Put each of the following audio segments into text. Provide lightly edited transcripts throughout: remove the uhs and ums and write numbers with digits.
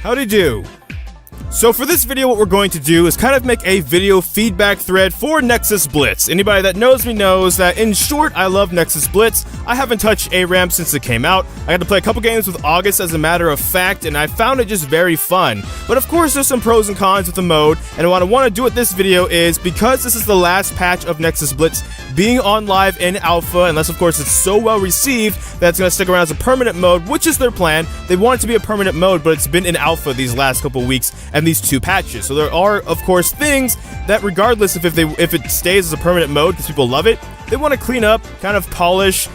Howdy do. So for this video, what we're going to do is kind of make a video feedback thread for Nexus Blitz. Anybody that knows me knows that, in short, I love Nexus Blitz. I haven't touched ARAM since it came out. I got to play a couple games with August as a matter of fact, and I found it just very fun. But of course, there's some pros and cons with the mode, and what I want to do with this video is, because this is the last patch of Nexus Blitz being on live in alpha, unless of course it's so well received that it's going to stick around as a permanent mode, which is their plan. They want it to be a permanent mode, but it's been in alpha these last couple weeks and these two patches. So there are, of course, things that regardless if it stays as a permanent mode because people love it, they want to clean up, kind of polish,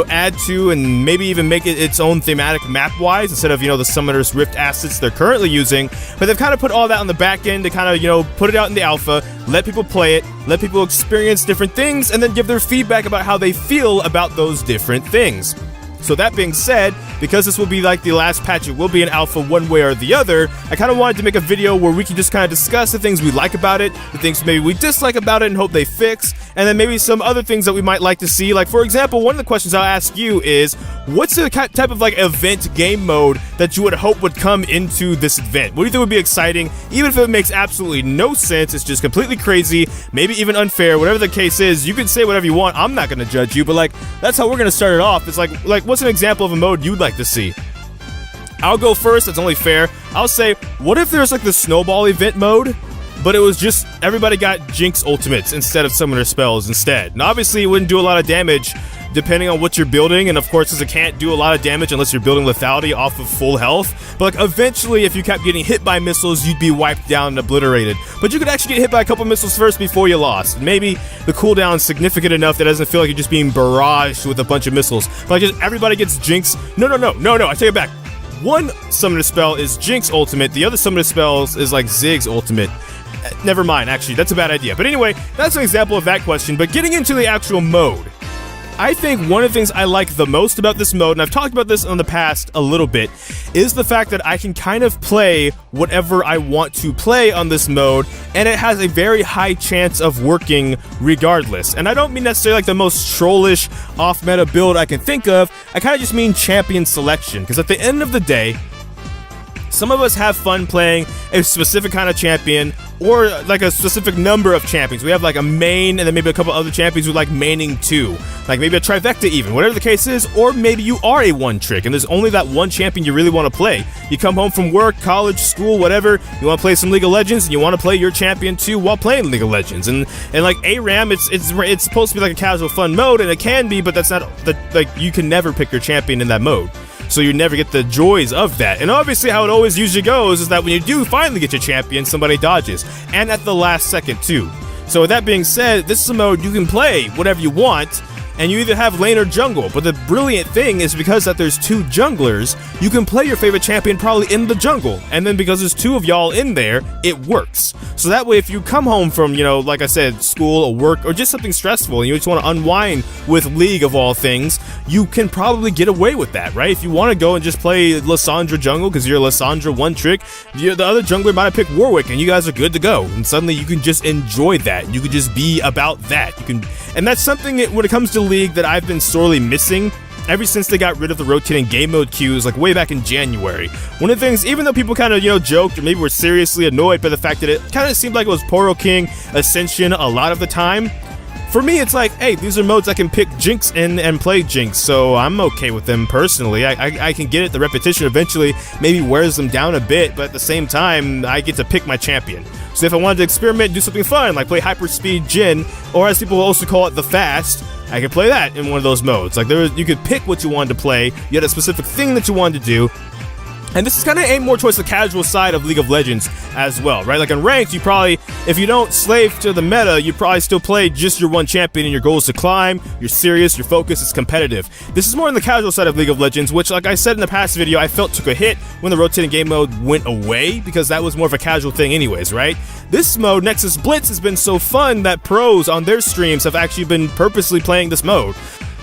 add to, and maybe even make it its own thematic map-wise instead of, the Summoner's Rift assets they're currently using. But they've kind of put all that on the back end to kind of, put it out in the alpha, let people play it, let people experience different things, and then give their feedback about how they feel about those different things. So that being said, because this will be like the last patch, it will be an alpha one way or the other, I kind of wanted to make a video where we can just kind of discuss the things we like about it, the things maybe we dislike about it and hope they fix, and then maybe some other things that we might like to see. Like, for example, one of the questions I'll ask you is, what's the type of like event game mode that you would hope would come into this event? What do you think would be exciting, even if it makes absolutely no sense, it's just completely crazy, maybe even unfair, whatever the case is, you can say whatever you want, I'm not going to judge you, but like, that's how we're going to start it off. It's like what's an example of a mode you'd like to see? I'll go first, that's only fair. I'll say, what if there's like the snowball event mode, but it was just everybody got Jinx ultimates instead of summoner spells instead? Now obviously it wouldn't do a lot of damage depending on what you're building, and of course because it can't do a lot of damage unless you're building lethality off of full health, but like eventually if you kept getting hit by missiles you'd be wiped down and obliterated, but you could actually get hit by a couple missiles first before you lost. Maybe the cooldown is significant enough that it doesn't feel like you're just being barraged with a bunch of missiles, but like just everybody gets Jinx. No, I take it back. One summoner spell is Jinx ultimate, the other summoner spells is like Ziggs ultimate. Never mind, actually, that's a bad idea. But anyway, that's an example of that question. But getting into the actual mode, I think one of the things I like the most about this mode, and I've talked about this in the past a little bit, is the fact that I can kind of play whatever I want to play on this mode, and it has a very high chance of working regardless. And I don't mean necessarily like the most trollish, off-meta build I can think of, I kind of just mean champion selection, because at the end of the day, some of us have fun playing a specific kind of champion, or like a specific number of champions. We have like a main, and then maybe a couple other champions who like maining too. Like maybe a trifecta even, whatever the case is, or maybe you are a one trick, and there's only that one champion you really want to play. You come home from work, college, school, whatever, you want to play some League of Legends, and you want to play your champion too while playing League of Legends. And like ARAM, it's supposed to be like a casual fun mode, and it can be, but that's not, like you can never pick your champion in that mode. So you never get the joys of that. And obviously how it always usually goes is that when you do finally get your champion, somebody dodges. And at the last second too. So with that being said, this is a mode you can play whatever you want, and you either have lane or jungle. But the brilliant thing is because that there's two junglers, you can play your favorite champion probably in the jungle. And then because there's two of y'all in there, it works. So that way if you come home from, like I said, school or work or just something stressful and you just want to unwind with League of all things, you can probably get away with that, right? If you want to go and just play Lissandra jungle because you're a Lissandra one trick, the other jungler might have picked Warwick and you guys are good to go. And suddenly you can just enjoy that. You can just be about that. And that's something when it comes to League that I've been sorely missing ever since they got rid of the rotating game mode queues, like way back in January. One of the things, even though people kind of, joked or maybe were seriously annoyed by the fact that it kind of seemed like it was Poro King Ascension a lot of the time, for me it's like, hey, these are modes I can pick Jinx in and play Jinx, so I'm okay with them personally. I can get it, the repetition eventually maybe wears them down a bit, but at the same time, I get to pick my champion. So if I wanted to experiment and do something fun, like play Hyperspeed Jhin, or as people also call it, the Fast, I could play that in one of those modes. Like you could pick what you wanted to play, you had a specific thing that you wanted to do, and this is kind of aimed more towards the casual side of League of Legends as well, right? Like in ranked, you probably, if you don't slave to the meta, you probably still play just your one champion and your goal is to climb, you're serious, your focus is competitive. This is more on the casual side of League of Legends, which, like I said in the past video, I felt took a hit when the rotating game mode went away, because that was more of a casual thing anyways, right? This mode, Nexus Blitz, has been so fun that pros on their streams have actually been purposely playing this mode.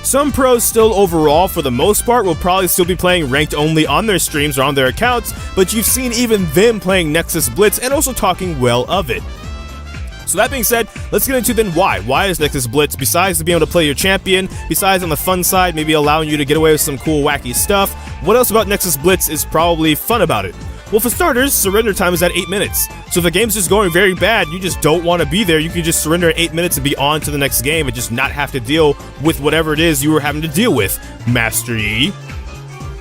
Some pros still overall, for the most part, will probably still be playing ranked only on their streams or on their accounts, but you've seen even them playing Nexus Blitz and also talking well of it. So that being said, let's get into then why. Why is Nexus Blitz, besides being able to play your champion, besides on the fun side, maybe allowing you to get away with some cool wacky stuff, what else about Nexus Blitz is probably fun about it? Well, for starters, surrender time is at 8 minutes. So if the game's just going very bad, you just don't want to be there, you can just surrender at 8 minutes and be on to the next game and just not have to deal with whatever it is you were having to deal with, Master Yi.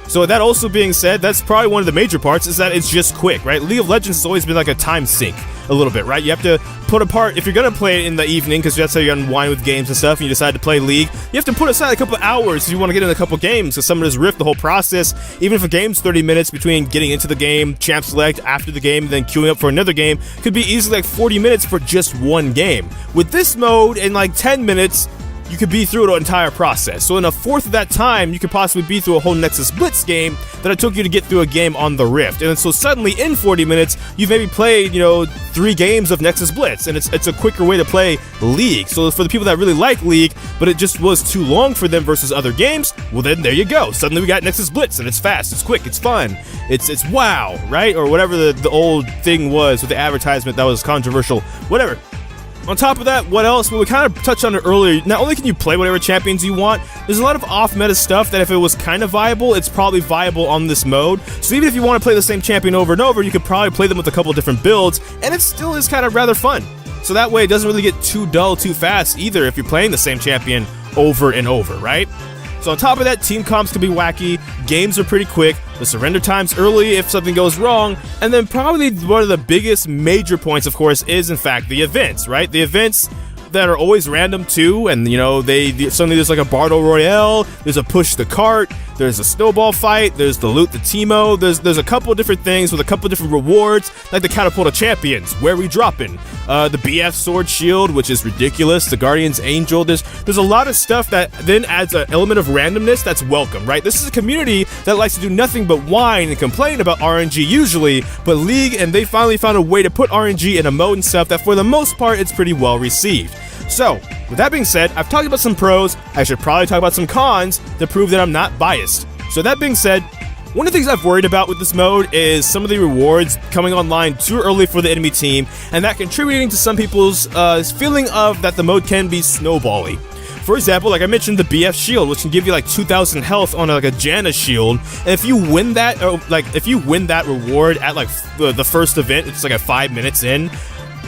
So that also being said, that's probably one of the major parts, is that it's just quick, right? League of Legends has always been like a time sink a little bit, right? You have to put apart, if you're going to play it in the evening, because that's how you unwind with games and stuff, and you decide to play League, you have to put aside a couple hours if you want to get in a couple games, because Summoner's Rift, the whole process, even if a game's 30 minutes between getting into the game, champ select, after the game, and then queuing up for another game, could be easily like 40 minutes for just one game. With this mode, in like 10 minutes, you could be through the entire process. So in a fourth of that time, you could possibly be through a whole Nexus Blitz game that it took you to get through a game on the Rift. And so suddenly in 40 minutes, you've maybe played, 3 games of Nexus Blitz, and it's a quicker way to play League. So for the people that really like League, but it just was too long for them versus other games, well then there you go. Suddenly we got Nexus Blitz, and it's fast, it's quick, it's fun, it's wow, right? Or whatever the old thing was with the advertisement that was controversial, whatever. On top of that, what else? Well, we kind of touched on it earlier. Not only can you play whatever champions you want, there's a lot of off-meta stuff that if it was kind of viable, it's probably viable on this mode. So even if you want to play the same champion over and over, you could probably play them with a couple different builds, and it still is kind of rather fun. So that way it doesn't really get too dull too fast either if you're playing the same champion over and over, right? So on top of that, team comps can be wacky, games are pretty quick, the surrender time's early if something goes wrong, and then probably one of the biggest major points, of course, is in fact the events, right? The events that are always random too, and suddenly there's like a Battle Royale, there's a push the cart, there's a snowball fight, there's the loot the Teemo, there's a couple different things with a couple different rewards, like the Catapult of Champions, where we dropping, the BF Sword Shield, which is ridiculous, the Guardian's Angel, there's a lot of stuff that then adds an element of randomness that's welcome, right? This is a community that likes to do nothing but whine and complain about RNG usually, but League, and they finally found a way to put RNG in a mode and stuff that for the most part it's pretty well received. So, with that being said, I've talked about some pros, I should probably talk about some cons to prove that I'm not biased. So that being said, one of the things I've worried about with this mode is some of the rewards coming online too early for the enemy team, and that contributing to some people's feeling of that the mode can be snowbally. For example, like I mentioned, the BF shield, which can give you like 2,000 health on like a Janna shield, and if you win that, reward at like the first event, it's like 5 minutes in,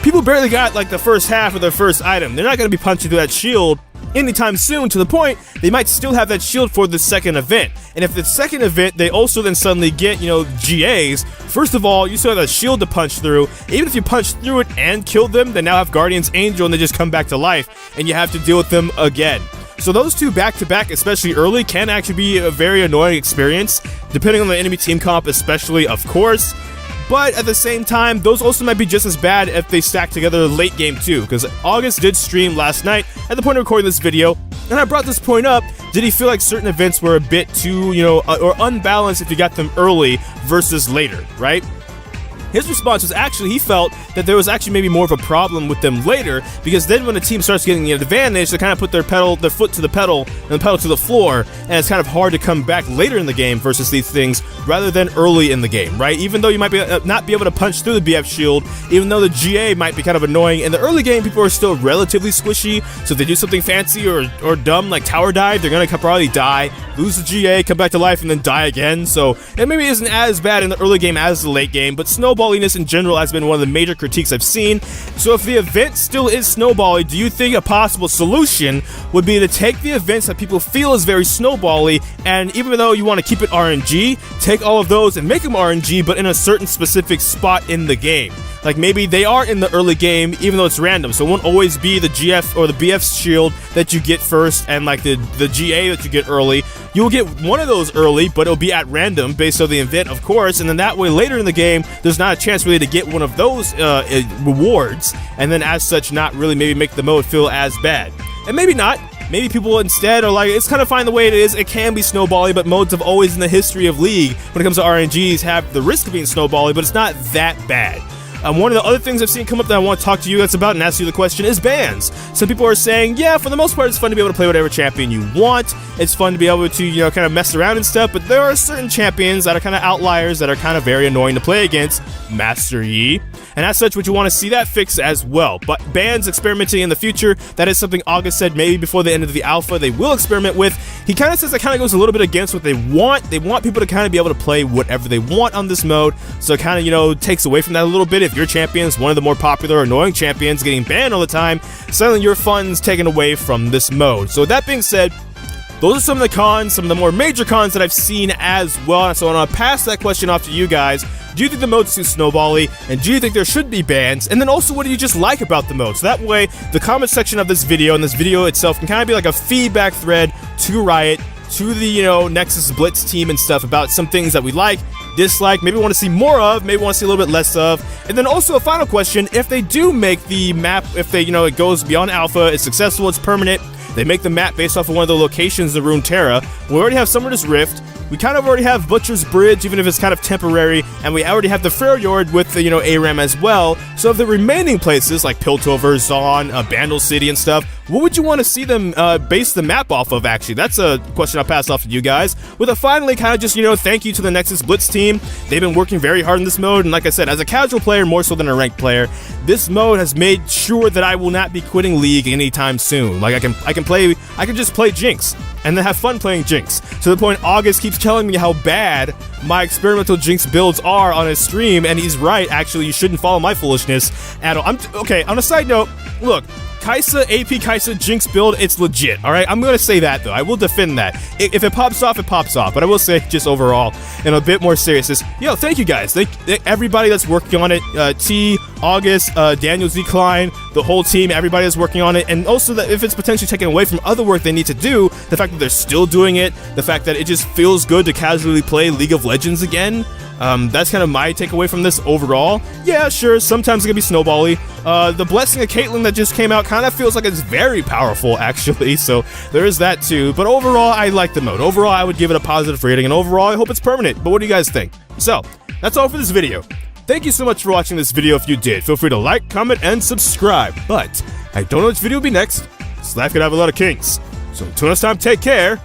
people barely got like the first half of their first item. They're not going to be punching through that shield anytime soon, to the point they might still have that shield for the second event. And if the second event they also then suddenly get, GAs, first of all, you still have that shield to punch through. Even if you punch through it and kill them, they now have Guardian's Angel and they just come back to life, and you have to deal with them again. So those two back-to-back, especially early, can actually be a very annoying experience, depending on the enemy team comp especially, of course. But at the same time, those also might be just as bad if they stack together late game too, because August did stream last night at the point of recording this video, and I brought this point up. Did he feel like certain events were a bit too, or unbalanced if you got them early versus later, right? His response was actually, he felt that there was actually maybe more of a problem with them later, because then when the team starts getting an advantage, they kind of put their foot to the pedal and the pedal to the floor, and it's kind of hard to come back later in the game versus these things rather than early in the game, right? Even though you might be not be able to punch through the BF shield, even though the GA might be kind of annoying, in the early game people are still relatively squishy, so if they do something fancy or dumb like tower dive, they're gonna probably die, lose the GA, come back to life, and then die again. So it maybe isn't as bad in the early game as the late game, but snowballiness in general has been one of the major critiques I've seen. So if the event still is snowbally, do you think a possible solution would be to take the events that people feel is very snowbally, and even though you want to keep it RNG, take all of those and make them RNG, but in a certain specific spot in the game? Like maybe they are in the early game, even though it's random, so it won't always be the GF or the BF shield that you get first, and like the GA that you get early. You'll get one of those early, but it'll be at random based on the event, of course, and then that way later in the game, there's not a chance really to get one of those rewards, and then as such not really maybe make the mode feel as bad. And maybe not. Maybe people instead are like, it's kind of fine the way it is, it can be snowbally, but modes have always in the history of League, when it comes to RNGs, have the risk of being snowbally, but it's not that bad. One of the other things I've seen come up that I want to talk to you guys about and ask you the question is bans. Some people are saying, yeah, for the most part, it's fun to be able to play whatever champion you want. It's fun to be able to, kind of mess around and stuff, but there are certain champions that are kind of outliers that are kind of very annoying to play against. Master Yi. And as such, would you want to see that fixed as well? But bans experimenting in the future, that is something August said maybe before the end of the alpha they will experiment with. He kind of says that kind of goes a little bit against what they want. They want people to kind of be able to play whatever they want on this mode, so it kind of, takes away from that a little bit. If your champion is one of the more popular or annoying champions getting banned all the time, suddenly your fun's taken away from this mode. So with that being said, those are some of the cons, some of the more major cons that I've seen as well. So I want to pass that question off to you guys. Do you think the mode's too snowbally? And do you think there should be bans? And then also, what do you just like about the mode? So that way, the comment section of this video and this video itself can kind of be like a feedback thread to Riot, to the, Nexus Blitz team and stuff about some things that we like, dislike, maybe want to see more of, maybe want to see a little bit less of. And then also a final question, if they do make the map, if they, it goes beyond alpha, it's successful, it's permanent, they make the map based off of one of the locations of Runeterra. We already have Summoner's Rift. We kind of already have Butcher's Bridge, even if it's kind of temporary, and we already have the Freljord with the, ARAM as well. So of the remaining places, like Piltover, Zaun, Bandle City and stuff, what would you want to see them base the map off of, actually? That's a question I'll pass off to you guys. With a finally kind of just, thank you to the Nexus Blitz team. They've been working very hard in this mode, and like I said, as a casual player, more so than a ranked player, this mode has made sure that I will not be quitting League anytime soon. Like, I can just play Jinx, and then have fun playing Jinx. To the point August keeps telling me how bad my experimental Jinx builds are on his stream, and he's right, actually, you shouldn't follow my foolishness at all. Okay, on a side note, look, Kai'Sa, AP Kai'Sa Jinx build, it's legit, alright? I'm gonna say that, though. I will defend that. If it pops off, it pops off. But I will say, just overall, in a bit more seriousness, thank you guys. Thank everybody that's working on it. T, August, Daniel Z. Klein, the whole team, everybody that's working on it. And also, that if it's potentially taken away from other work they need to do, the fact that they're still doing it, the fact that it just feels good to casually play League of Legends again, that's kind of my takeaway from this overall. Yeah, sure, sometimes it can be snowbally. The Blessing of Caitlyn that just came out kind of feels like it's very powerful, actually, so there is that too. But overall, I like the mode. Overall, I would give it a positive rating, and overall, I hope it's permanent. But what do you guys think? So, that's all for this video. Thank you so much for watching this video. If you did, feel free to like, comment, and subscribe. But I don't know which video will be next. This life could have a lot of kinks. So until next time, take care.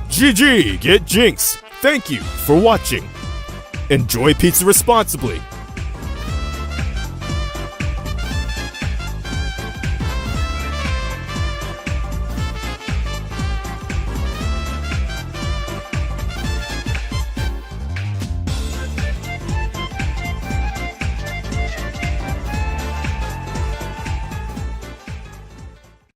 GG, get jinxed. Thank you for watching. Enjoy pizza responsibly.